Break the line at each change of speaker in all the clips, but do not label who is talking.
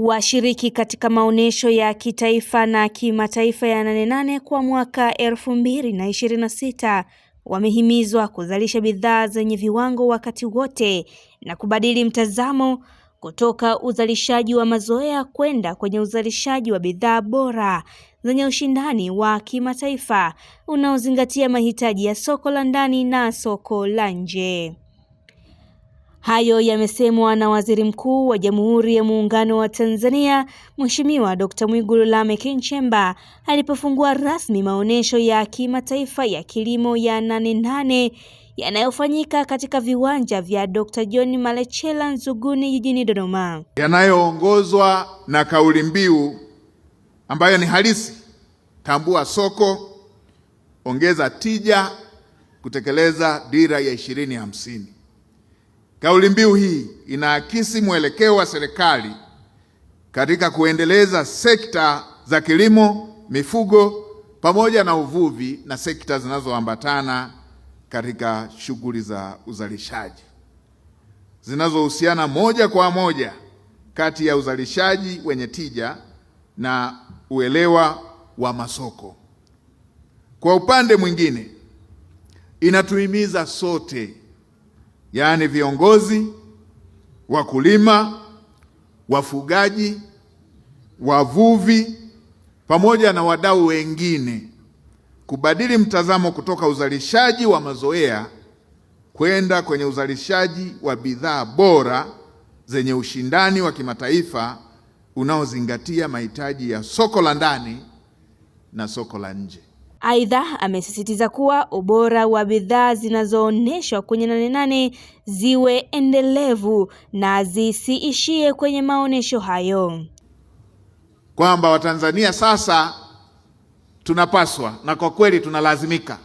Washiriki katika maonesho ya kitaifa na kimataifa ya Nane Nane kwa mwaka 2026 wamehimizwa kuzalisha bidhaa zenye viwango wakati wote na kubadili mtazamo kutoka uzalishaji wa mazoea kwenda kwenye uzalishaji wa bidhaa bora zenye ushindani wa kimataifa unaozingatia mahitaji ya soko la ndani na soko la nje. Hayo yamesemwa na Waziri Mkuu wa Jamhuri ya Muungano wa Tanzania, Mheshimiwa Dr. Mwigulu Lameck Nchemba alipofungua rasmi maonesho ya kimataifa ya kilimo ya Nane Nane yanayofanyika katika viwanja vya Dr. John Malechela Nzuguni jijini Dodoma,
yanayoongozwa na kauli mbiu ambayo ni halisi: tambua soko, ongeza tija, kutekeleza dira ya 2050. Kauli mbiu hii inaakisi mwelekeo wa serikali katika kuendeleza sekta za kilimo, mifugo pamoja na uvuvi na sekta zinazoambatana katika shughuli za uzalishaji zinazohusiana moja kwa moja kati ya uzalishaji wenye tija na uelewa wa masoko. Kwa upande mwingine, inatuhimiza sote, yaani viongozi, wakulima, wafugaji, wavuvi pamoja na wadau wengine kubadili mtazamo kutoka uzalishaji wa mazoea kwenda kwenye uzalishaji wa bidhaa bora zenye ushindani wa kimataifa unaozingatia mahitaji ya soko la ndani na soko la nje.
Aidha, amesisitiza kuwa ubora wa bidhaa zinazoonyeshwa kwenye Nane Nane ziwe endelevu na zisiishie kwenye maonesho hayo,
kwamba Watanzania sasa tunapaswa na kwa kweli tunalazimika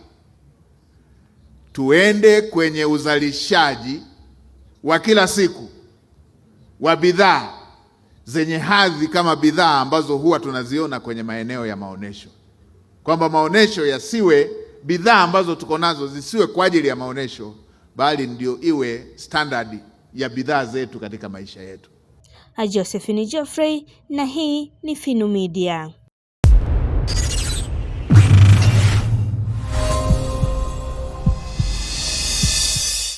tuende kwenye uzalishaji wa kila siku wa bidhaa zenye hadhi kama bidhaa ambazo huwa tunaziona kwenye maeneo ya maonesho, kwamba maonesho yasiwe bidhaa ambazo tuko nazo zisiwe kwa ajili ya maonesho, bali ndio iwe standard ya bidhaa zetu katika maisha yetu.
Josephine Geoffrey, na hii ni Finu Media.